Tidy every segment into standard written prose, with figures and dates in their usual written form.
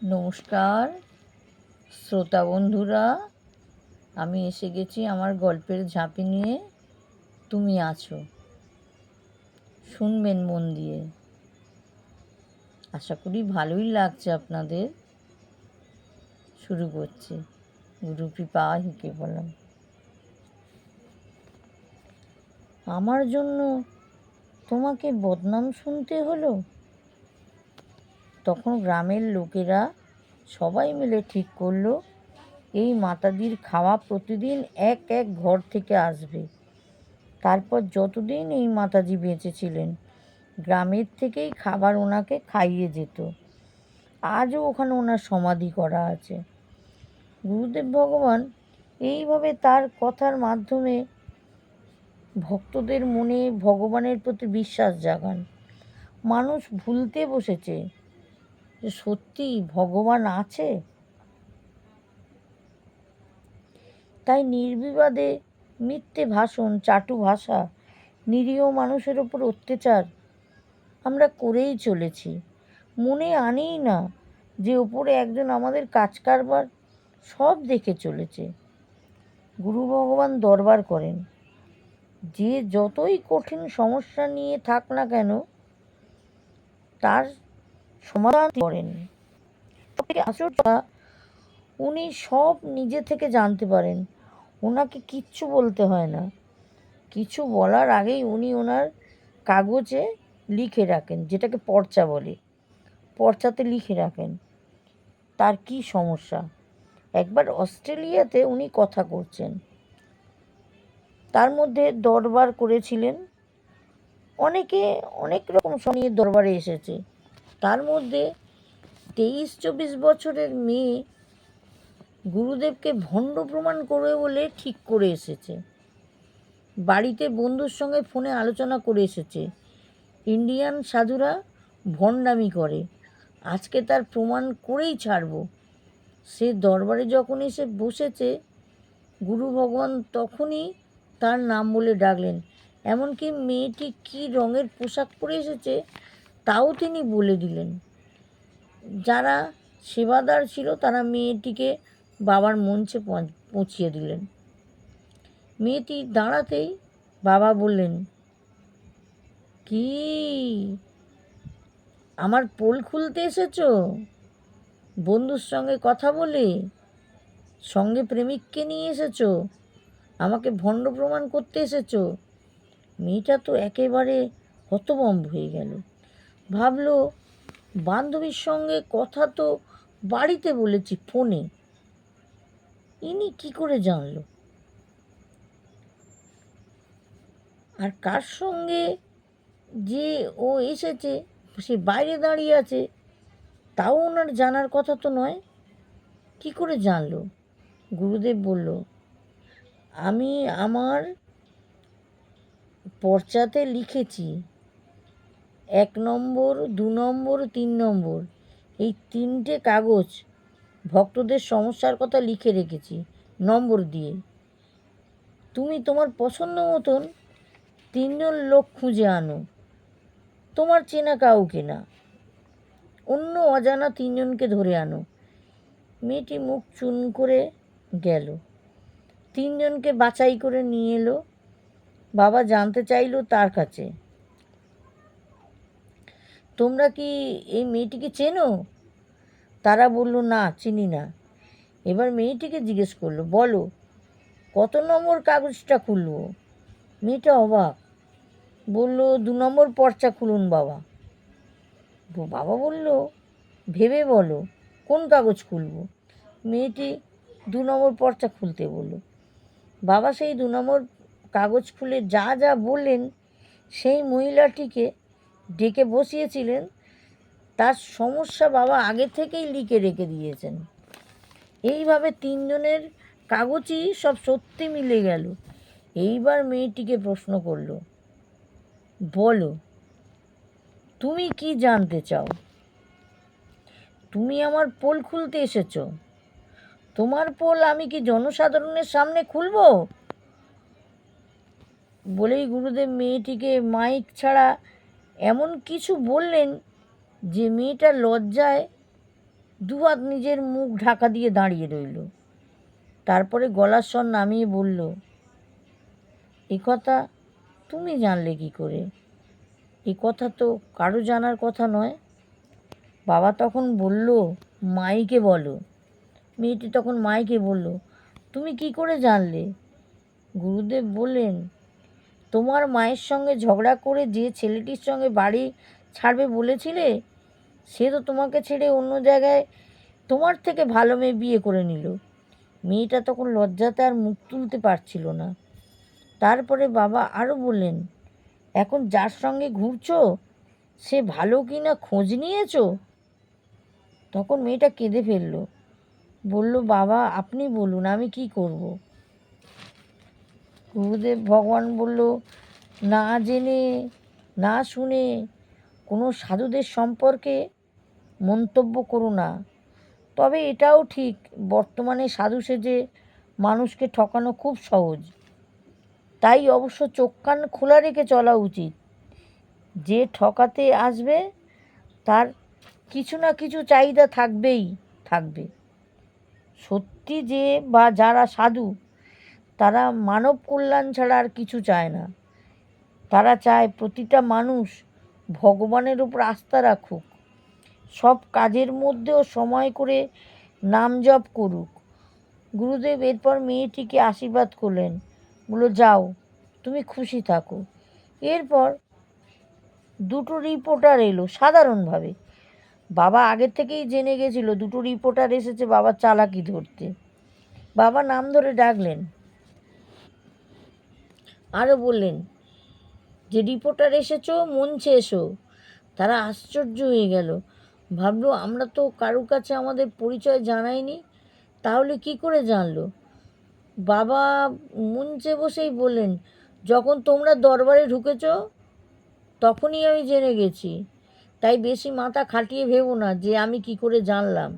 নমস্কার শ্রোতা বন্ধুরা, আমি এসে গেছি আমার গল্পের ঝাঁপি নিয়ে। তুমি আছো, শুনবেন মন দিয়ে। আশা করি ভালোই লাগছে আপনাদের। শুরু করছি। গুরু কৃপা হিকে বললাম। আমার জন্য তোমাকে বদনাম শুনতে হলো। তখন গ্রামের লোকেরা সবাই মিলে ঠিক করলো, এই মাতাদির খাওয়া প্রতিদিন এক এক ঘর থেকে আসবে। তারপর যতদিন এই মাতাজি বেঁচে ছিলেন, গ্রামের থেকেই খাবার ওনাকে খাইয়ে যেত। আজও ওখানে ওনার সমাধি করা আছে। গুরুদেব ভগবান এইভাবে তার কথার মাধ্যমে ভক্তদের মনে ভগবানের প্রতি বিশ্বাস জাগান। মানুষ ভুলতে বসেছে যে সত্যি ভগবান আছে। তাই নির্বিবাদে মিথ্যে ভাষণ, চাটু ভাষা, নিরীহ মানুষের ওপর অত্যাচার আমরা করেই চলেছি। মনে আনেই না যে ওপরে একজন আমাদের কাজ কারবার সব দেখে চলেছে। গুরু ভগবান দরবার করেন, যে যতই কঠিন সমস্যা নিয়ে থাক না কেন তার সমাধান করেন। সবথেকে আশ্চর্য, উনি সব নিজে থেকে জানতে পারেন। ওনাকে কিচ্ছু বলতে হয় না। কিছু বলার আগেই উনি ওনার কাগজে লিখে রাখেন, যেটাকে পর্চা বলে। পর্চাতে লিখে রাখেন তার কি সমস্যা। একবার অস্ট্রেলিয়াতে উনি কথা করছেন, তার মধ্যে দরবার করেছিলেন। অনেকে অনেক রকম নিয়ে দরবারে এসেছে। তার মধ্যে 23-24 বছরের মেয়ে গুরুদেবকে ভণ্ড প্রমাণ করবে বলে ঠিক করে এসেছে। বাড়িতে বন্ধুর সঙ্গে ফোনে আলোচনা করে এসেছে, ইন্ডিয়ান সাধুরা ভণ্ডামি করে, আজকে তার প্রমাণ করেই ছাড়ব। সে দরবারে যখন এসে বসেছে, গুরু ভগবান তখনই তার নাম বলে ডাকলেন। এমনকি মেয়েটি কী রঙের পোশাক পরে এসেছে তাও তিনি বলে দিলেন। যারা সেবাদার ছিল তারা মেয়েটিকে বাবার মঞ্চে পৌঁছিয়ে দিলেন। মেয়েটি দাঁড়াতেই বাবা বললেন, কি আমার পোল খুলতে এসেছো? বন্ধুর সঙ্গে কথা বলে সঙ্গে প্রেমিককে নিয়ে এসেছো? আমাকে ভণ্ড প্রমাণ করতে এসেছো? মেয়েটা তো একেবারে হতভম্ব হয়ে গেল। ভাবলো, বান্ধবীর সঙ্গে কথা তো বাড়িতে বলেছি ফোনে, ইনি কি করে জানলো? আর কার সঙ্গে যে ও এসেছে সে বাইরে দাঁড়িয়ে আছে, তাও ওনার জানার কথা তো নয়। কি করে জানলো? গুরুদেব বলল, আমি আমার পর্চাতে লিখেছি 1 নম্বর, 2 নম্বর, 3 নম্বর, এই 3টে কাগজ ভক্তদের সমস্যার কথা লিখে রেখেছি নম্বর দিয়ে। তুমি তোমার পছন্দ মতন 3জন লোক খুঁজে আনো, তোমার চেনা কাউকে না, অন্য অজানা 3জনকে ধরে আনো। মেয়েটি মুখ চুন করে গেল। 3জনকে বাছাই করে নিয়ে এলো। বাবা জানতে চাইল তার কাছে, তোমরা কি এই মেয়েটিকে চেনো? তারা বলল, না, চিনি না। এবার মেয়েটিকে জিজ্ঞেস করলো, বলো কত নম্বর কাগজটা খুলবো? মেয়েটা অবাক, বলল, 2 নম্বর পর্চা খুলুন বাবা। বাবা বলল, ভেবে বলো কোন কাগজ খুলব। মেয়েটি 2 নম্বর পর্চা খুলতে বলল। বাবা সেই 2 নম্বর কাগজ খুলে যা যা বললেন, সেই মহিলাটিকে ডেকে বসিয়েছিলেন, তার সমস্যা বাবা আগে থেকেই লিখে রেখে দিয়েছেন। এইভাবে 3জনের কাগজই সব সত্যি মিলে গেল। এইবার মেয়েটিকে প্রশ্ন করলো, বলো তুমি কি জানতে চাও? তুমি আমার পোল খুলতে এসেছো, তোমার পোল আমি কি জনসাধারণের সামনে খুলব? বলেই গুরুদেব মেয়েটিকে মাইক ছাড়া এমন কিছু বললেন যে মেয়েটা লজ্জায় দুহাত নিজের মুখ ঢাকা দিয়ে দাঁড়িয়ে রইল। তারপরে গলার স্বর নামিয়ে বলল, এ কথা তুমি জানলে কি করে? এ কথা তো কারো জানার কথা নয়। বাবা তখন বলল, মাইকে বলো। মেয়েটি তখন মাইকে বলল, তুমি কি করে জানলে? গুরুদেব বললেন, তোমার মায়ের সঙ্গে ঝগড়া করে যে ছেলেটির সঙ্গে বাড়ি ছাড়বে বলেছিলে, সে তো তোমাকে ছেড়ে অন্য জায়গায় তোমার থেকে ভালো মেয়ে বিয়ে করে নিল। মেয়েটা তখন লজ্জাতে আর মুখ তুলতে পারছিল না। তারপরে বাবা আরও বললেন, এখন যার সঙ্গে ঘুরছো সে ভালো কি না খোঁজ নিয়েছো? তখন মেয়েটা কেঁদে ফেলল, বলল, বাবা আপনি বলুন, আমি কি করব? গুরুদেব ভগবান বলল, না জেনে না শুনে কোনো সাধুদের সম্পর্কে মন্তব্য করো না। তবে এটাও ঠিক, বর্তমানে সাধু সেজে মানুষকে ঠকানো খুব সহজ। তাই অবশ্য চোখ কান খোলা রেখে চলা উচিত। যে ঠকাতে আসবে তার কিছু না কিছু চাহিদা থাকবে। সত্যি যে বা যারা সাধু তারা মানব কল্যাণ ছাড়া আর কিছু চায় না। তারা চায় প্রতিটা মানুষ ভগবানের উপর আস্থা রাখুক, সব কাজের মধ্যেও সময় করে নাম জপ করুক। গুরুদেব এরপর মেয়েটিকে আশীর্বাদ করলেন, বলল, যাও তুমি খুশি থাকো। এরপর দুটো রিপোর্টার এলো সাধারণভাবে। বাবা আগে থেকেই জেনে গেছিল দুটো রিপোর্টার এসেছে বাবার চালাকি ধরতে। বাবা নাম ধরে ডাকলেন, আরও বললেন যে রিপোর্টার এসেছো, মঞ্চে এসো। তারা আশ্চর্য হয়ে গেল, ভাবলো আমরা তো কারুর কাছে আমাদের পরিচয় জানাইনি, তাহলে কি করে জানলো? বাবা মঞ্চে বসেই বললেন, যখন তোমরা দরবারে ঢুকেছ তখনই আমি জেনে গেছি, তাই বেশি মাথা খাটিয়ে ভেবো না যে আমি কি করে জানলাম।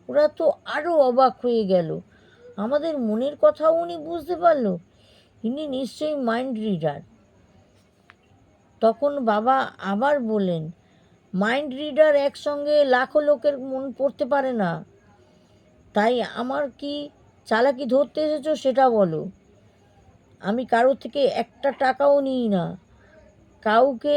ওরা তো আরও অবাক হয়ে গেল, আমাদের মনের কথাও উনি বুঝতে পারলো, ইনি নিশ্চয়ই মাইন্ড রিডার। তখন বাবা আবার বললেন, মাইন্ড রিডার একসঙ্গে লাখো লোকের মন পড়তে পারে না, তাই আমার কি চালাকি ধরতে এসেছো সেটা বলো। আমি কারো থেকে একটা টাকাও নিই না, কাউকে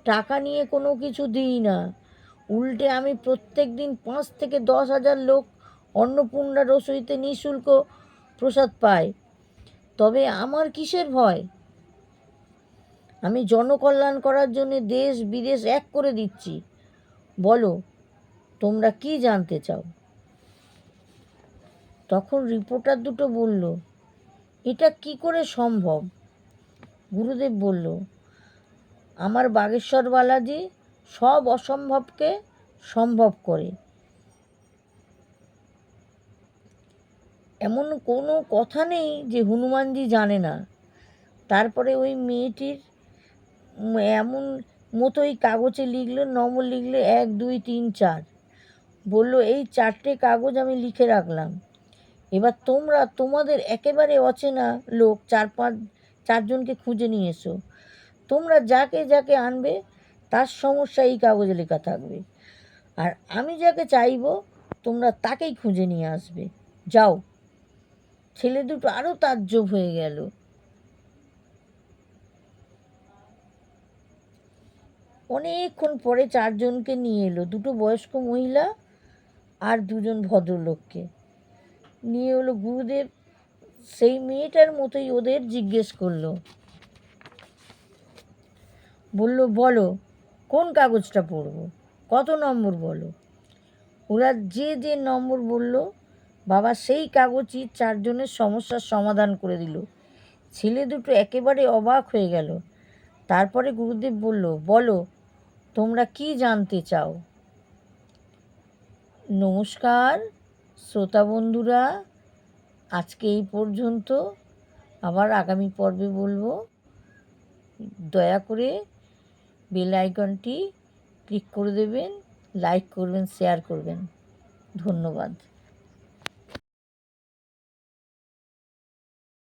টাকা নিয়ে কোনো কিছু দিই না। উল্টে আমি প্রত্যেক দিন 5 থেকে 10,000 লোক অন্নপূর্ণা রসইতে নিঃশুল্ক প্রসাদ পায়। তবে আমার কিসের ভয়? আমি জনকল্যাণ করার জন্য দেশ বিদেশ এক করে দিচ্ছি। বলো তোমরা কি জানতে চাও? তখন রিপোর্টার দুটো বলল, এটা কি করে সম্ভব? গুরুদেব বলল, আমার বাগেশ্বর বালাজি সব অসম্ভবকে সম্ভব করে। এমন কোনো কথা নেই যে হনুমানজি জানে না। তারপরে ওই মেয়েটির এমন মতোই কাগজে লিখলো, নম্বর লিখলো 1 2 3 4। বলল, এই 4টে কাগজ আমি লিখে রাখলাম। এবার তোমরা তোমাদের একেবারে অচেনা লোক 4জনকে খুঁজে নিয়ে এসো। তোমরা যাকে যাকে আনবে তার সমস্যা এই কাগজে লেখা থাকবে, আর আমি যাকে চাইবো তোমরা তাকেই খুঁজে নিয়ে আসবে। যাও। ছেলে দুটো আরও তাজ্জব হয়ে গেল। অনেকক্ষণ পরে 4জনকে নিয়ে এলো, দুটো বয়স্ক মহিলা আর 2জন ভদ্রলোককে নিয়ে এলো। গুরুদেব সেই মেয়েটার মতোই ওদের জিজ্ঞেস করলো, বলল, বলো কোন কাগজটা পড়বো, কত নম্বর বলো। ওরা যে যে নম্বর বলল বাবা সেই কাগজই 4জনের সমস্যার সমাধান করে দিল। ছেলে দুটো একেবারে অবাক হয়ে গেল। তারপরে গুরুদেব বলল, বলো তোমরা কি জানতে চাও? নমস্কার শ্রোতা বন্ধুরা, আজকে এই পর্যন্ত। আবার আগামী পর্বে বলবো। দয়া করে বেল আইকনটি ক্লিক করে দেবেন, লাইক করবেন, শেয়ার করবেন। ধন্যবাদ।